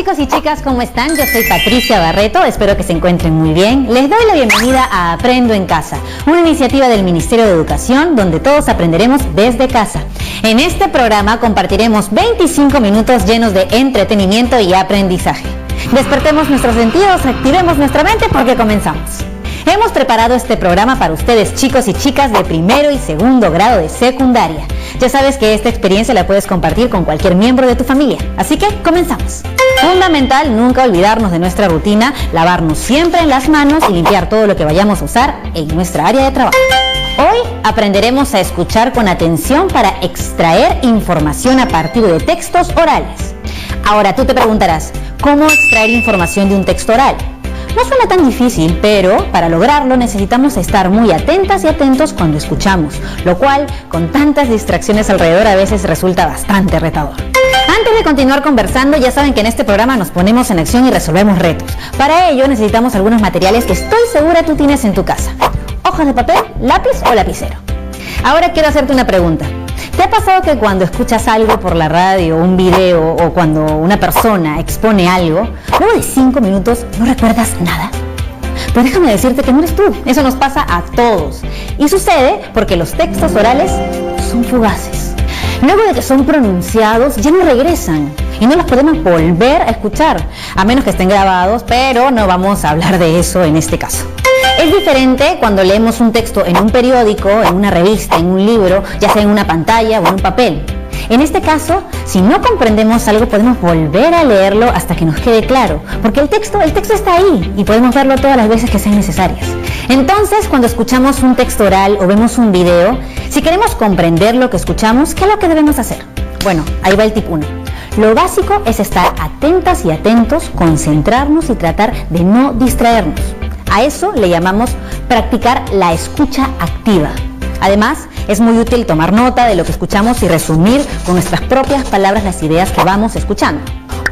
chicos y chicas, ¿cómo están? Yo soy Patricia Barreto, espero que se encuentren muy bien. Les doy la bienvenida a Aprendo en Casa, una iniciativa del Ministerio de Educación donde todos aprenderemos desde casa. En este programa compartiremos 25 minutos llenos de entretenimiento y aprendizaje. Despertemos nuestros sentidos, activemos nuestra mente porque comenzamos. Hemos preparado este programa para ustedes, chicos y chicas de primero y segundo grado de secundaria. Ya sabes que esta experiencia la puedes compartir con cualquier miembro de tu familia. Así que comenzamos. Fundamental nunca olvidarnos de nuestra rutina, lavarnos siempre las manos y limpiar todo lo que vayamos a usar en nuestra área de trabajo. Hoy aprenderemos a escuchar con atención para extraer información a partir de textos orales. Ahora tú te preguntarás, ¿cómo extraer información de un texto oral? No suena tan difícil, pero para lograrlo necesitamos estar muy atentas y atentos cuando escuchamos, lo cual, con tantas distracciones alrededor, a veces resulta bastante retador. Antes de continuar conversando, ya saben que en este programa nos ponemos en acción y resolvemos retos. Para ello necesitamos algunos materiales que estoy segura tú tienes en tu casa. Hojas de papel, lápiz o lapicero. Ahora quiero hacerte una pregunta. ¿Te ha pasado que cuando escuchas algo por la radio, un video o cuando una persona expone algo, luego de 5 minutos no recuerdas nada? Pues déjame decirte que no eres tú, eso nos pasa a todos. Y sucede porque los textos orales son fugaces. Luego de que son pronunciados ya no regresan y no los podemos volver a escuchar, a menos que estén grabados, pero no vamos a hablar de eso en este caso. Es diferente cuando leemos un texto en un periódico, en una revista, en un libro, ya sea en una pantalla o en un papel. En este caso, si no comprendemos algo, podemos volver a leerlo hasta que nos quede claro, porque el texto está ahí y podemos verlo todas las veces que sean necesarias. Entonces, cuando escuchamos un texto oral o vemos un video, si queremos comprender lo que escuchamos, ¿qué es lo que debemos hacer? Bueno, ahí va el tip 1. Lo básico es estar atentas y atentos, concentrarnos y tratar de no distraernos. A eso le llamamos practicar la escucha activa. Además, es muy útil tomar nota de lo que escuchamos y resumir con nuestras propias palabras las ideas que vamos escuchando.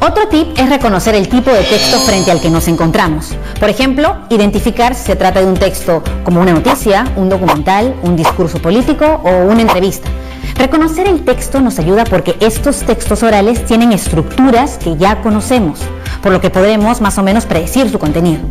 Otro tip es reconocer el tipo de texto frente al que nos encontramos. Por ejemplo, identificar si se trata de un texto como una noticia, un documental, un discurso político o una entrevista. Reconocer el texto nos ayuda porque estos textos orales tienen estructuras que ya conocemos, por lo que podremos más o menos predecir su contenido.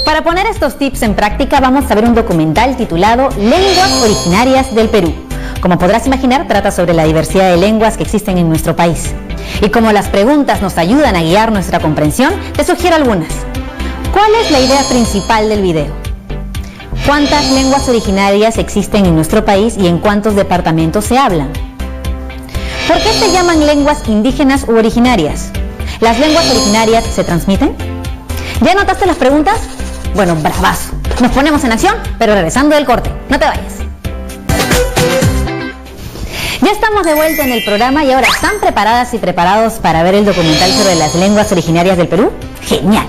Para poner estos tips en práctica vamos a ver un documental titulado Lenguas Originarias del Perú. Como podrás imaginar, trata sobre la diversidad de lenguas que existen en nuestro país. Y como las preguntas nos ayudan a guiar nuestra comprensión, te sugiero algunas. ¿Cuál es la idea principal del video? ¿Cuántas lenguas originarias existen en nuestro país y en cuántos departamentos se hablan? ¿Por qué se llaman lenguas indígenas u originarias? ¿Las lenguas originarias se transmiten? ¿Ya anotaste las preguntas? Bueno, bravazo. Nos ponemos en acción, pero regresando del corte. No te vayas. Ya estamos de vuelta en el programa y ahora, ¿están preparadas y preparados para ver el documental sobre las lenguas originarias del Perú? ¡Genial!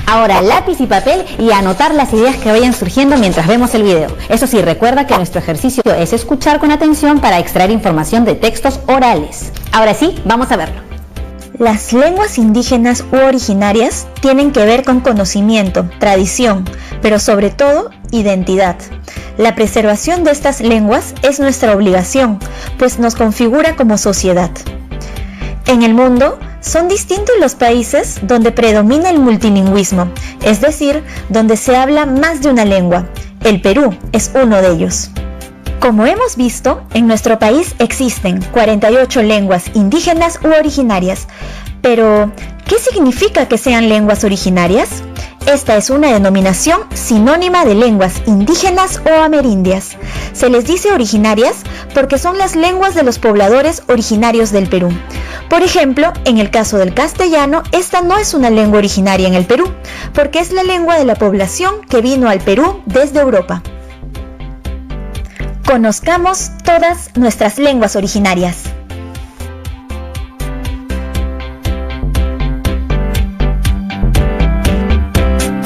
Ahora, lápiz y papel y anotar las ideas que vayan surgiendo mientras vemos el video. Eso sí, recuerda que nuestro ejercicio es escuchar con atención para extraer información de textos orales. Ahora sí, vamos a verlo. Las lenguas indígenas u originarias tienen que ver con conocimiento, tradición, pero sobre todo, identidad. La preservación de estas lenguas es nuestra obligación, pues nos configura como sociedad. En el mundo, son distintos los países donde predomina el multilingüismo, es decir, donde se habla más de una lengua. El Perú es uno de ellos. Como hemos visto, en nuestro país existen 48 lenguas indígenas u originarias. Pero, ¿qué significa que sean lenguas originarias? Esta es una denominación sinónima de lenguas indígenas o amerindias. Se les dice originarias porque son las lenguas de los pobladores originarios del Perú. Por ejemplo, en el caso del castellano, esta no es una lengua originaria en el Perú, porque es la lengua de la población que vino al Perú desde Europa. Conozcamos todas nuestras lenguas originarias.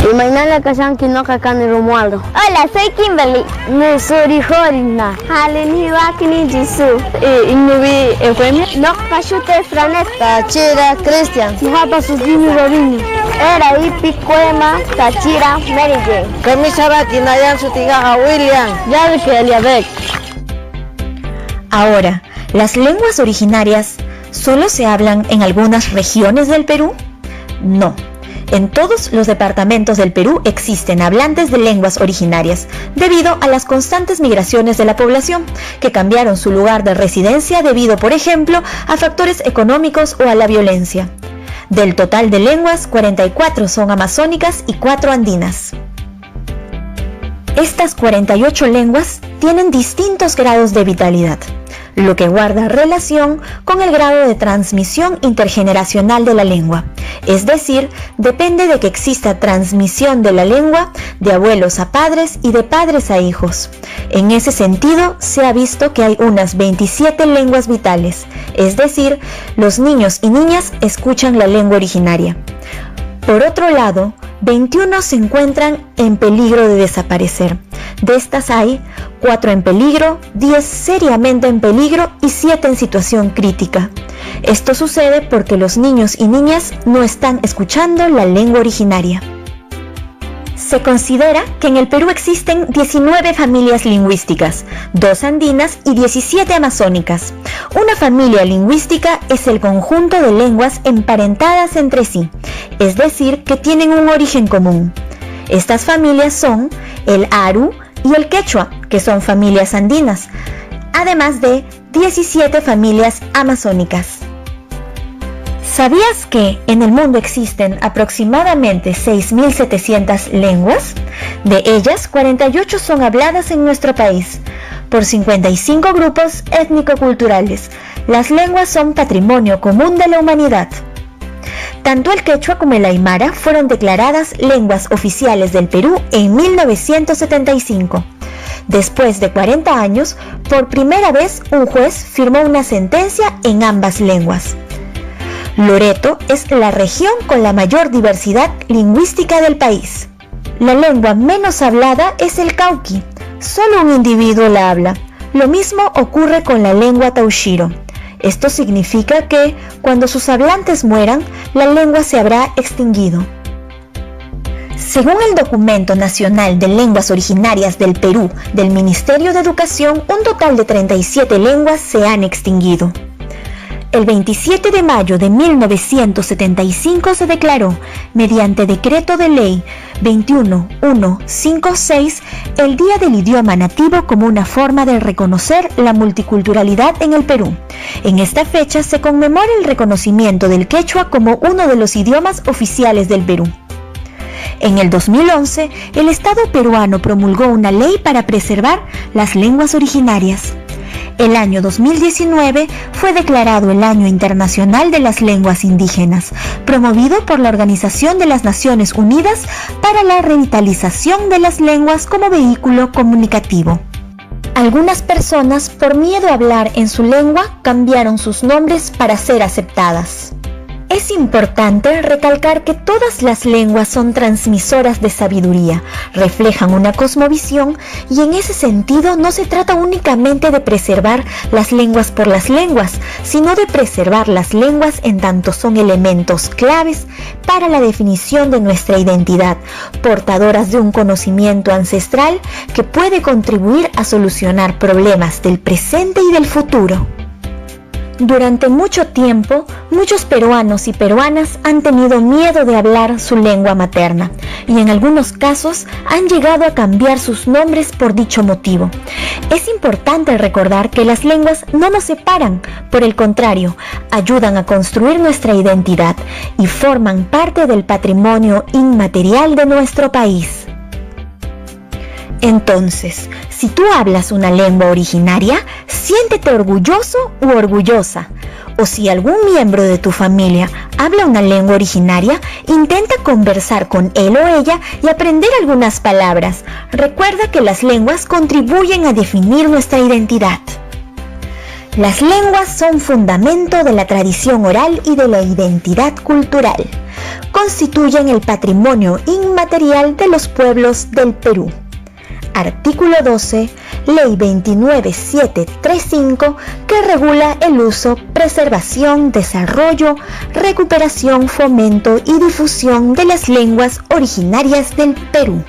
Imainala Kashanki no Kakani Romualdo. Hola, soy Kimberly. No soy Jorina. Haleni Wakini Jisoo. Inubi Eufemia. No Kashute Franet. Tachira Christian. Muhapa Sukini Robini. Era Ipicuema Tachira Mary Jane. Kamishabaki Nayan Sutigaja William. Ya de que Eliabek. Ahora, las lenguas originarias ¿Solo se hablan en algunas regiones del Perú? No. En todos los departamentos del Perú existen hablantes de lenguas originarias, debido a las constantes migraciones de la población, que cambiaron su lugar de residencia debido, por ejemplo, a factores económicos o a la violencia. Del total de lenguas, 44 son amazónicas y 4 andinas. Estas 48 lenguas tienen distintos grados de vitalidad, lo que guarda relación con el grado de transmisión intergeneracional de la lengua. Es decir, depende de que exista transmisión de la lengua de abuelos a padres y de padres a hijos. En ese sentido, se ha visto que hay unas 27 lenguas vitales, es decir, los niños y niñas escuchan la lengua originaria. Por otro lado, 21 se encuentran en peligro de desaparecer. De estas hay 4 en peligro, 10 seriamente en peligro y 7 en situación crítica. Esto sucede porque los niños y niñas no están escuchando la lengua originaria. Se considera que en el Perú existen 19 familias lingüísticas, 2 andinas y 17 amazónicas. Una familia lingüística es el conjunto de lenguas emparentadas entre sí, es decir, que tienen un origen común. Estas familias son el aru y el quechua, que son familias andinas, además de 17 familias amazónicas. ¿Sabías que en el mundo existen aproximadamente 6.700 lenguas? De ellas, 48 son habladas en nuestro país, por 55 grupos étnico-culturales. Las lenguas son patrimonio común de la humanidad. Tanto el quechua como el aymara fueron declaradas lenguas oficiales del Perú en 1975. Después de 40 años, por primera vez un juez firmó una sentencia en ambas lenguas. Loreto es la región con la mayor diversidad lingüística del país. La lengua menos hablada es el cauqui, solo un individuo la habla. Lo mismo ocurre con la lengua taushiro. Esto significa que, cuando sus hablantes mueran, la lengua se habrá extinguido. Según el Documento Nacional de Lenguas Originarias del Perú del Ministerio de Educación, un total de 37 lenguas se han extinguido. El 27 de mayo de 1975 se declaró, mediante Decreto de Ley 21156, el Día del Idioma Nativo como una forma de reconocer la multiculturalidad en el Perú. En esta fecha se conmemora el reconocimiento del quechua como uno de los idiomas oficiales del Perú. En el 2011, el Estado peruano promulgó una ley para preservar las lenguas originarias. El año 2019 fue declarado el Año Internacional de las Lenguas Indígenas, promovido por la Organización de las Naciones Unidas para la Revitalización de las Lenguas como vehículo comunicativo. Algunas personas, por miedo a hablar en su lengua, cambiaron sus nombres para ser aceptadas. Es importante recalcar que todas las lenguas son transmisoras de sabiduría, reflejan una cosmovisión y en ese sentido no se trata únicamente de preservar las lenguas por las lenguas, sino de preservar las lenguas en tanto son elementos claves para la definición de nuestra identidad, portadoras de un conocimiento ancestral que puede contribuir a solucionar problemas del presente y del futuro. Durante mucho tiempo, muchos peruanos y peruanas han tenido miedo de hablar su lengua materna y en algunos casos han llegado a cambiar sus nombres por dicho motivo. Es importante recordar que las lenguas no nos separan, por el contrario, ayudan a construir nuestra identidad y forman parte del patrimonio inmaterial de nuestro país. Entonces, si tú hablas una lengua originaria, siéntete orgulloso u orgullosa. O si algún miembro de tu familia habla una lengua originaria, intenta conversar con él o ella y aprender algunas palabras. Recuerda que las lenguas contribuyen a definir nuestra identidad. Las lenguas son fundamento de la tradición oral y de la identidad cultural. Constituyen el patrimonio inmaterial de los pueblos del Perú. Artículo 12, Ley 29735, que regula el uso, preservación, desarrollo, recuperación, fomento y difusión de las lenguas originarias del Perú.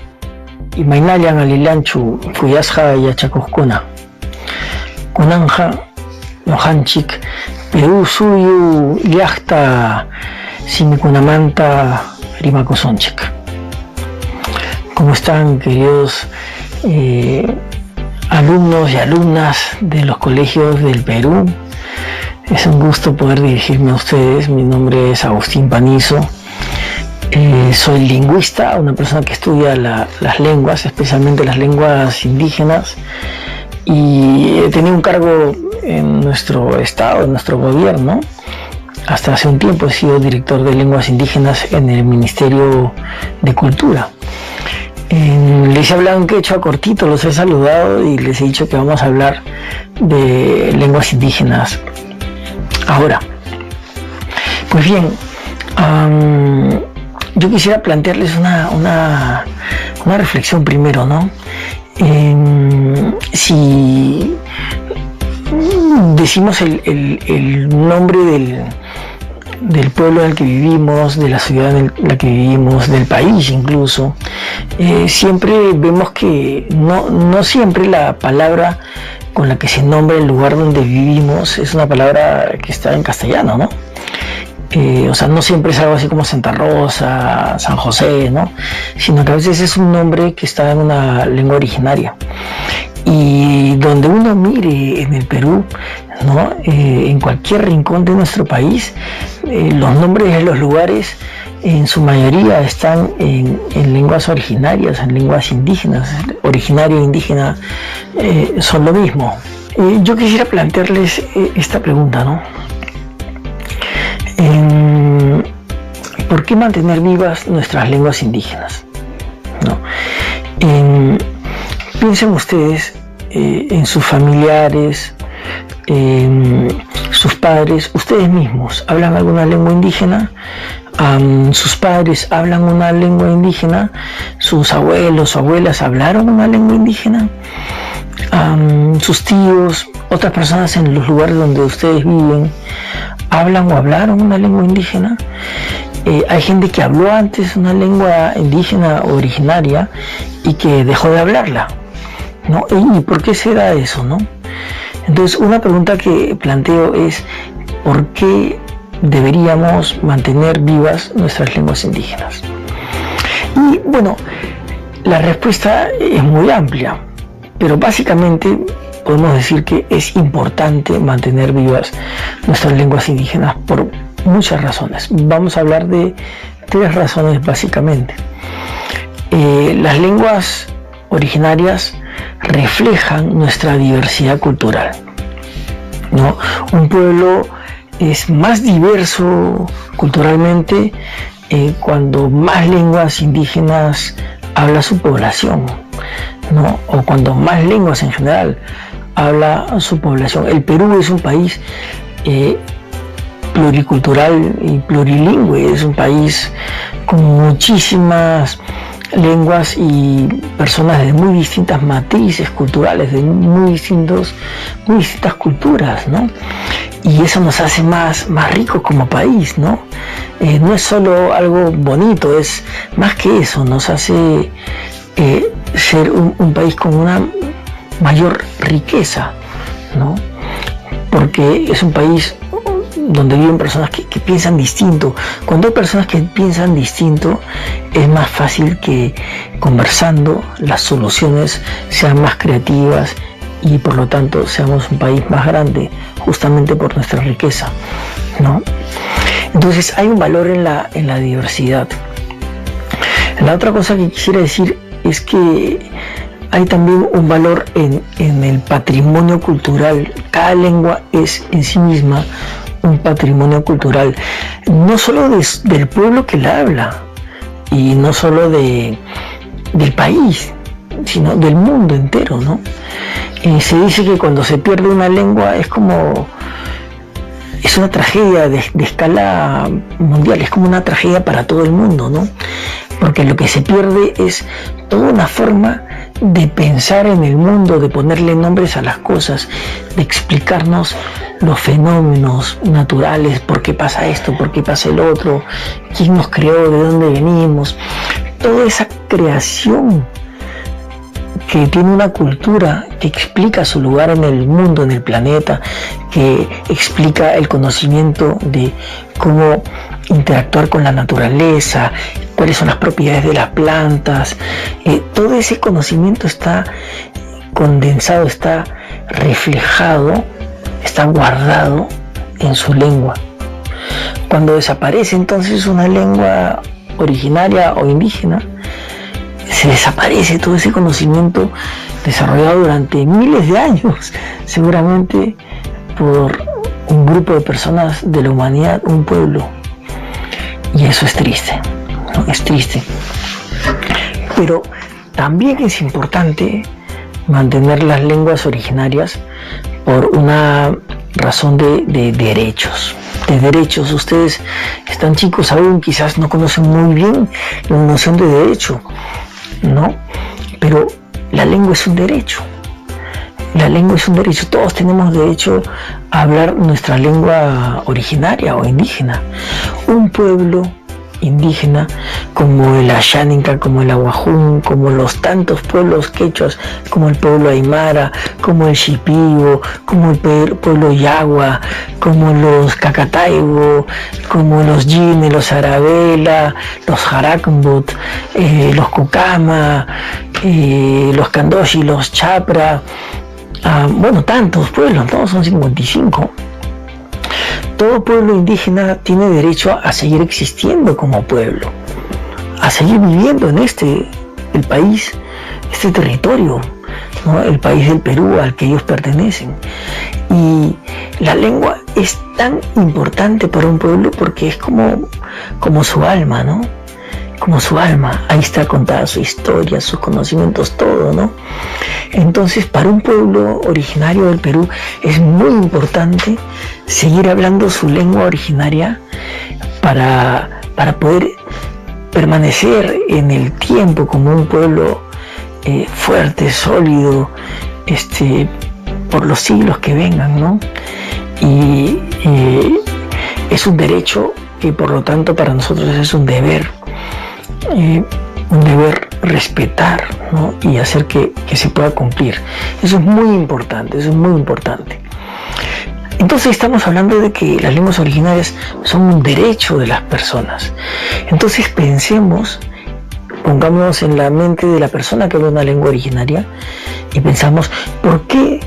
Imaynallan alilanchu kuyasqa yachakuqkuna. Kunanja Nohanchik, Perú suyu llaqta simikunamanta rimakosonchik. ¿Cómo están, queridos alumnos y alumnas de los colegios del Perú? Es un gusto poder dirigirme a ustedes. Mi nombre es Agustín Panizo. Soy lingüista, una persona que estudia las lenguas, especialmente las lenguas indígenas, y he tenido un cargo en nuestro estado, en nuestro gobierno. Hasta hace un tiempo he sido director de lenguas indígenas en el Ministerio de Cultura. Les he hablado en quechua cortito, los he saludado y les he dicho que vamos a hablar de lenguas indígenas ahora. Pues bien, yo quisiera plantearles una reflexión primero, ¿no? Si decimos el nombre del pueblo en el que vivimos, de la ciudad en la que vivimos, del país incluso, siempre vemos que no siempre la palabra con la que se nombra el lugar donde vivimos es una palabra que está en castellano, ¿no? O sea, no siempre es algo así como Santa Rosa, San José, ¿no? Sino que a veces es un nombre que está en una lengua originaria. Y donde uno mire en el Perú, ¿no? En cualquier rincón de nuestro país, los nombres de los lugares en su mayoría están en lenguas originarias, en lenguas indígenas. Originario e indígena son lo mismo. Yo quisiera plantearles esta pregunta, ¿no? ¿Por qué mantener vivas nuestras lenguas indígenas? ¿No? Piensen ustedes en sus familiares, sus padres, ustedes mismos hablan alguna lengua indígena, sus padres hablan una lengua indígena, sus abuelos o abuelas hablaron una lengua indígena, sus tíos, otras personas en los lugares donde ustedes viven, hablan o hablaron una lengua indígena. Hay gente que habló antes una lengua indígena originaria y que dejó de hablarla, ¿no? ¿Y por qué se da eso, no? Entonces, una pregunta que planteo es: ¿por qué deberíamos mantener vivas nuestras lenguas indígenas? Y bueno, la respuesta es muy amplia, pero básicamente podemos decir que es importante mantener vivas nuestras lenguas indígenas por muchas razones. Vamos a hablar de 3 razones básicamente. Las lenguas originarias reflejan nuestra diversidad cultural, ¿no? Un pueblo es más diverso culturalmente cuando más lenguas indígenas habla su población, ¿no? O cuando más lenguas en general habla su población. El Perú es un país pluricultural y plurilingüe, es un país con muchísimas lenguas y personas de muy distintas matrices culturales, de muy distintas culturas, ¿no? Y eso nos hace más ricos como país, ¿no? No es solo algo bonito, es más que eso, nos hace ser un país con una mayor riqueza, ¿no? Porque es un país donde viven personas que piensan distinto. Cuando hay personas que piensan distinto, es más fácil que conversando las soluciones sean más creativas y por lo tanto seamos un país más grande, justamente por nuestra riqueza, ¿no? Entonces hay un valor en la diversidad. La otra cosa que quisiera decir es que hay también un valor en el patrimonio cultural. Cada lengua es en sí misma un patrimonio cultural, no solo del pueblo que la habla y no solo del país, sino del mundo entero, ¿no? Se dice que cuando se pierde una lengua es una tragedia de escala mundial, es como una tragedia para todo el mundo, ¿no? Porque lo que se pierde es toda una forma de pensar en el mundo, de ponerle nombres a las cosas, de explicarnos los fenómenos naturales, por qué pasa esto, por qué pasa el otro, quién nos creó, de dónde venimos. Toda esa creación que tiene una cultura que explica su lugar en el mundo, en el planeta, que explica el conocimiento de cómo interactuar con la naturaleza, cuáles son las propiedades de las plantas. Todo ese conocimiento está condensado, está reflejado, está guardado en su lengua. Cuando desaparece entonces una lengua originaria o indígena, se desaparece todo ese conocimiento desarrollado durante miles de años, seguramente por un grupo de personas de la humanidad, un pueblo. Y eso es triste, ¿no? Es triste. Pero también es importante mantener las lenguas originarias por una razón de derechos. De derechos, ustedes están chicos aún, quizás no conocen muy bien la noción de derecho, ¿no? Pero la lengua es un derecho. La lengua es un derecho. Todos tenemos derecho a hablar nuestra lengua originaria o indígena. Un pueblo indígena como el Ashaninka, como el Aguajún, como los tantos pueblos quechuas, como el pueblo Aymara, como el Shipibo, como el pueblo Yagua, como los Cacataibo, como los Yine, los Arabela, los Jarakmbut, los Cucama, los Candoshi, los Chapra, bueno, tantos pueblos, todos son 55. Todo pueblo indígena tiene derecho a seguir existiendo como pueblo, a seguir viviendo en el país, este territorio, ¿no? El país del Perú al que ellos pertenecen. Y la lengua es tan importante para un pueblo porque es como su alma, ¿no? Como su alma, ahí está contada su historia, sus conocimientos, todo, ¿no? Entonces, para un pueblo originario del Perú es muy importante seguir hablando su lengua originaria para poder permanecer en el tiempo como un pueblo fuerte, sólido, por los siglos que vengan, ¿no? Y es un derecho que por lo tanto para nosotros es un deber respetar, ¿no? Y hacer que se pueda cumplir. Eso es muy importante, eso es muy importante. Entonces estamos hablando de que las lenguas originarias son un derecho de las personas. Entonces pongámonos en la mente de la persona que habla una lengua originaria y pensamos, ¿por qué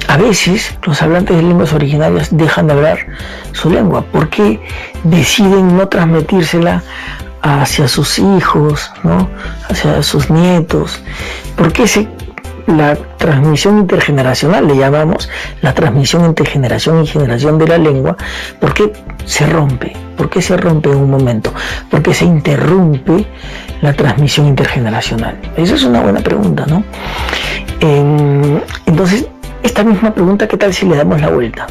a veces los hablantes de lenguas originarias dejan de hablar su lengua? ¿Por qué deciden no transmitírsela hacia sus hijos, ¿no? Hacia sus nietos? ¿Por qué la transmisión intergeneracional, le llamamos, la transmisión entre generación y generación de la lengua, ¿por qué se rompe? ¿Por qué se rompe en un momento? ¿Por qué se interrumpe la transmisión intergeneracional? Esa es una buena pregunta, ¿no? Entonces, esta misma pregunta, ¿qué tal si le damos la vuelta?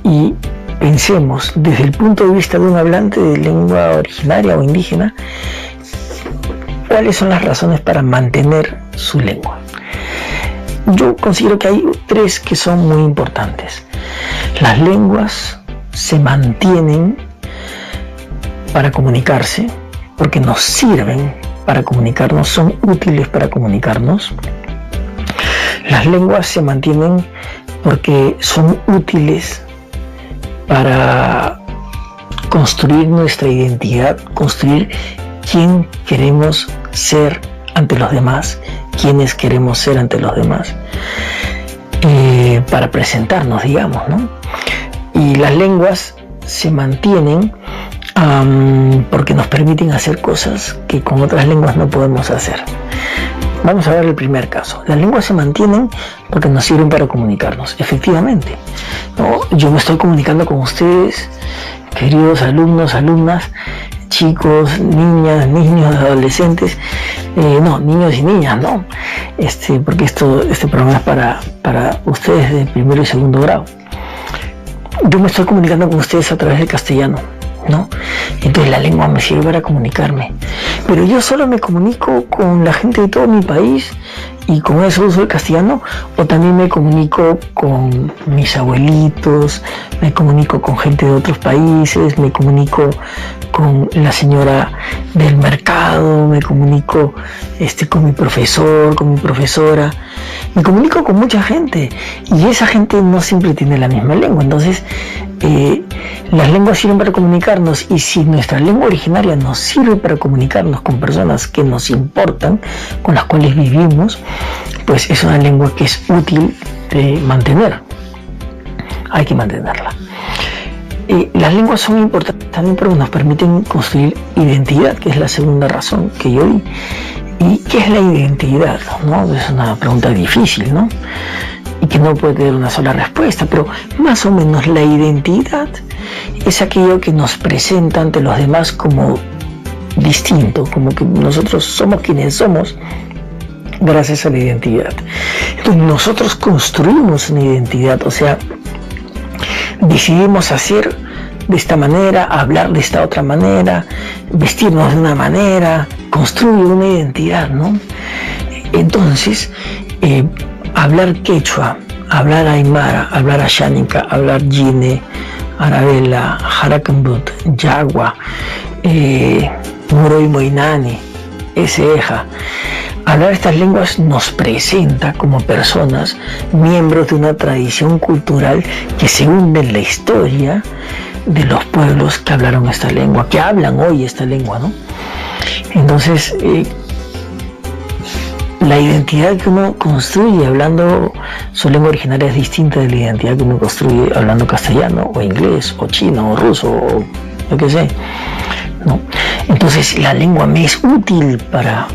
Y pensemos, desde el punto de vista de un hablante de lengua originaria o indígena, ¿cuáles son las razones para mantener su lengua? Yo considero que hay 3 que son muy importantes. Las lenguas se mantienen para comunicarse, porque nos sirven para comunicarnos, son útiles para comunicarnos. Las lenguas se mantienen porque son útiles para construir nuestra identidad, construir quién queremos ser ante los demás, quiénes queremos ser ante los demás, para presentarnos, digamos, ¿no? Y las lenguas se mantienen porque nos permiten hacer cosas que con otras lenguas no podemos hacer. Vamos a ver el primer caso. Las lenguas se mantienen porque nos sirven para comunicarnos. Efectivamente, ¿no? Yo me estoy comunicando con ustedes, queridos alumnos, alumnas, chicos, niñas, niños, adolescentes, niños y niñas, ¿no? Porque este programa es para ustedes de primero y segundo grado. Yo me estoy comunicando con ustedes a través del castellano, ¿no? Entonces la lengua me sirve para comunicarme, pero yo solo me comunico con la gente de todo mi país y con eso uso el castellano, o también me comunico con mis abuelitos, me comunico con gente de otros países, me comunico con la señora del mercado, me comunico con mi profesor, con mi profesora, me comunico con mucha gente, y esa gente no siempre tiene la misma lengua. Entonces las lenguas sirven para comunicarnos, y si nuestra lengua originaria nos sirve para comunicarnos con personas que nos importan, con las cuales vivimos, pues es una lengua que es útil de mantener. Hay que mantenerla. Las lenguas son importantes también porque nos permiten construir identidad, que es la segunda razón que yo di. ¿Y qué es la identidad? ¿No? Es una pregunta difícil, ¿no? Y que no puede tener una sola respuesta, pero más o menos la identidad es aquello que nos presenta ante los demás como distinto, como que nosotros somos quienes somos gracias a la identidad. Entonces nosotros construimos una identidad, o sea, decidimos hacer de esta manera, hablar de esta otra manera, vestirnos de una manera, construye una identidad, ¿no? Entonces, hablar quechua, hablar aymara, hablar ashánica, hablar yine, arabela, jarakambut, yagua, moroy moinani, eseja. Hablar estas lenguas nos presenta como personas, miembros de una tradición cultural que se hunde en la historia de los pueblos que hablaron esta lengua, que hablan hoy esta lengua, ¿no? Entonces, la identidad que uno construye hablando su lengua originaria es distinta de la identidad que uno construye hablando castellano, o inglés, o chino, o ruso, o lo que sé, ¿no? Entonces, la lengua me es útil para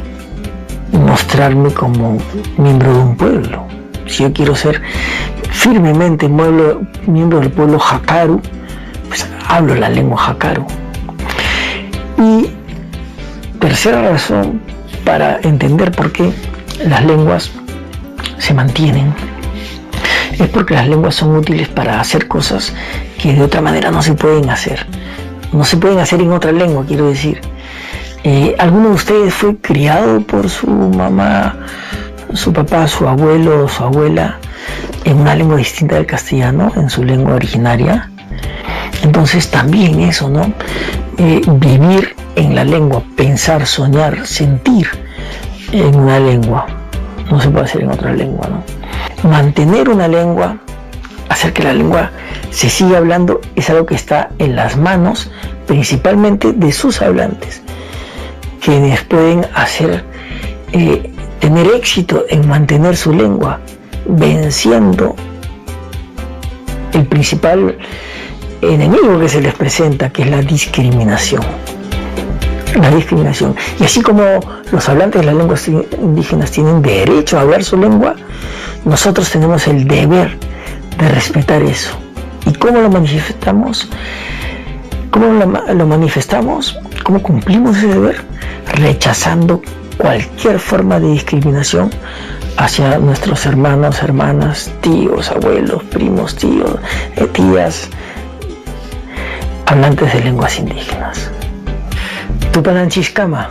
mostrarme como miembro de un pueblo. Si yo quiero ser firmemente miembro del pueblo jakaru, pues hablo la lengua jakaru. Y tercera razón para entender por qué las lenguas se mantienen es porque las lenguas son útiles para hacer cosas que de otra manera no se pueden hacer. No se pueden hacer en otra lengua, quiero decir. ¿Alguno de ustedes fue criado por su mamá, su papá, su abuelo o su abuela en una lengua distinta del castellano, en su lengua originaria? Entonces también eso, ¿no? Vivir en la lengua, pensar, soñar, sentir en una lengua, no se puede hacer en otra lengua, ¿no? Mantener una lengua, hacer que la lengua se siga hablando, es algo que está en las manos principalmente de sus hablantes, quienes pueden tener éxito en mantener su lengua, venciendo el principal enemigo que se les presenta, que es la discriminación. La discriminación. Y así como los hablantes de las lenguas indígenas tienen derecho a hablar su lengua, nosotros tenemos el deber de respetar eso. ¿Y cómo lo manifestamos? ¿Cómo cumplimos ese deber? Rechazando cualquier forma de discriminación hacia nuestros hermanos, hermanas, tíos, abuelos, primos, tíos, tías, hablantes de lenguas indígenas. Tupananchiscama,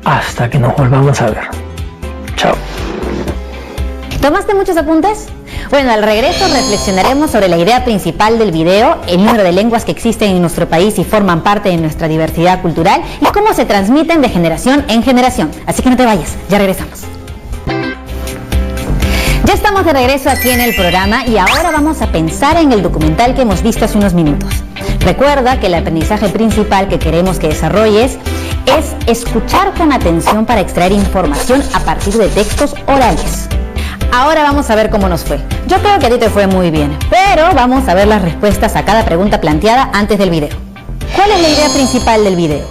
hasta que nos volvamos a ver. Chao. ¿Tomaste muchos apuntes? Bueno, al regreso reflexionaremos sobre la idea principal del video, el número de lenguas que existen en nuestro país y forman parte de nuestra diversidad cultural y cómo se transmiten de generación en generación. Así que no te vayas, ya regresamos. Ya estamos de regreso aquí en el programa y ahora vamos a pensar en el documental que hemos visto hace unos minutos. Recuerda que el aprendizaje principal que queremos que desarrolles es escuchar con atención para extraer información a partir de textos orales. Ahora vamos a ver cómo nos fue. Yo creo que a ti te fue muy bien, pero vamos a ver las respuestas a cada pregunta planteada antes del video. ¿Cuál es la idea principal del video?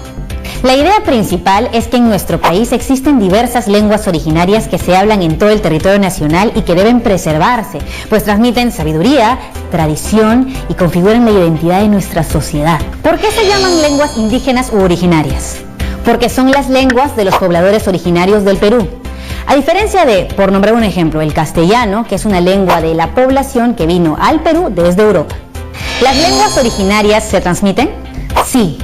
La idea principal es que en nuestro país existen diversas lenguas originarias que se hablan en todo el territorio nacional y que deben preservarse, pues transmiten sabiduría, tradición y configuran la identidad de nuestra sociedad. ¿Por qué se llaman lenguas indígenas u originarias? Porque son las lenguas de los pobladores originarios del Perú. A diferencia de, por nombrar un ejemplo, el castellano, que es una lengua de la población que vino al Perú desde Europa. ¿Las lenguas originarias se transmiten? Sí,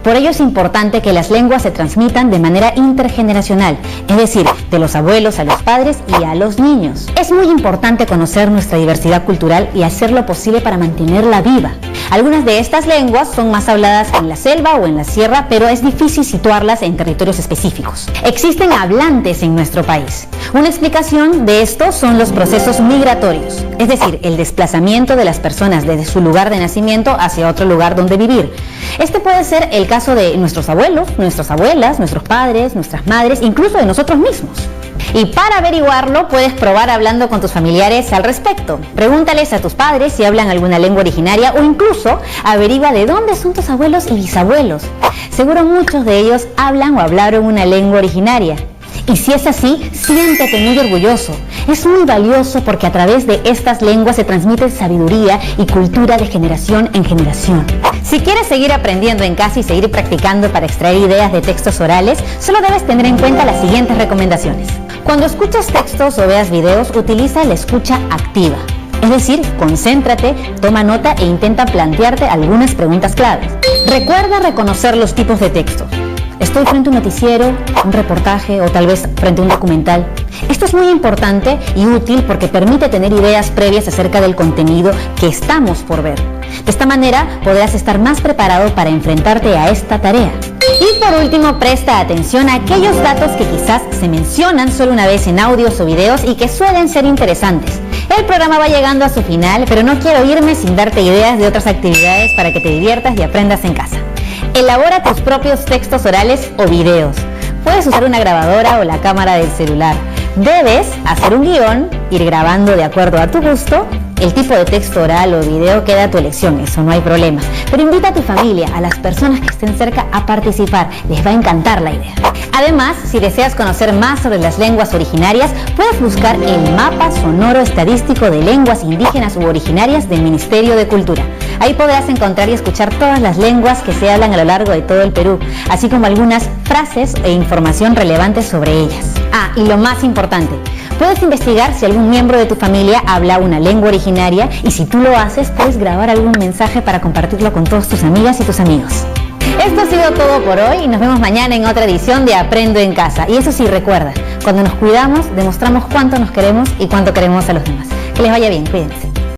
Por ello es importante que las lenguas se transmitan de manera intergeneracional, es decir, de los abuelos a los padres y a los niños. Es muy importante conocer nuestra diversidad cultural y hacer lo posible para mantenerla viva. Algunas de estas lenguas son más habladas en la selva o en la sierra, pero es difícil situarlas en territorios específicos. Existen hablantes en nuestro país. Una explicación de esto son los procesos migratorios, es decir, el desplazamiento de las personas desde su lugar de nacimiento hacia otro lugar donde vivir. Este puede ser el caso de nuestros abuelos, nuestras abuelas, nuestros padres, nuestras madres, incluso de nosotros mismos. Y para averiguarlo, puedes probar hablando con tus familiares al respecto. Pregúntales a tus padres si hablan alguna lengua originaria o incluso averigua de dónde son tus abuelos y bisabuelos. Seguro muchos de ellos hablan o hablaron una lengua originaria. Y si es así, siéntete muy orgulloso. Es muy valioso porque a través de estas lenguas se transmite sabiduría y cultura de generación en generación. Si quieres seguir aprendiendo en casa y seguir practicando para extraer ideas de textos orales, solo debes tener en cuenta las siguientes recomendaciones. Cuando escuches textos o veas videos, utiliza la escucha activa. Es decir, concéntrate, toma nota e intenta plantearte algunas preguntas claves. Recuerda reconocer los tipos de textos. Estoy frente a un noticiero, un reportaje o tal vez frente a un documental. Esto es muy importante y útil porque permite tener ideas previas acerca del contenido que estamos por ver. De esta manera podrás estar más preparado para enfrentarte a esta tarea. Y por último, presta atención a aquellos datos que quizás se mencionan solo una vez en audios o videos y que suelen ser interesantes. El programa va llegando a su final, pero no quiero irme sin darte ideas de otras actividades para que te diviertas y aprendas en casa. Elabora tus propios textos orales o videos. Puedes usar una grabadora o la cámara del celular. Debes hacer un guión, ir grabando de acuerdo a tu gusto. El tipo de texto oral o video queda a tu elección, eso no hay problema. Pero invita a tu familia, a las personas que estén cerca a participar. Les va a encantar la idea. Además, si deseas conocer más sobre las lenguas originarias, puedes buscar el Mapa Sonoro Estadístico de Lenguas Indígenas u Originarias del Ministerio de Cultura. Ahí podrás encontrar y escuchar todas las lenguas que se hablan a lo largo de todo el Perú, así como algunas frases e información relevante sobre ellas. Ah, y lo más importante, puedes investigar si algún miembro de tu familia habla una lengua originaria y si tú lo haces, puedes grabar algún mensaje para compartirlo con todas tus amigas y tus amigos. Esto ha sido todo por hoy y nos vemos mañana en otra edición de Aprendo en Casa. Y eso sí, recuerda, cuando nos cuidamos, demostramos cuánto nos queremos y cuánto queremos a los demás. Que les vaya bien, cuídense.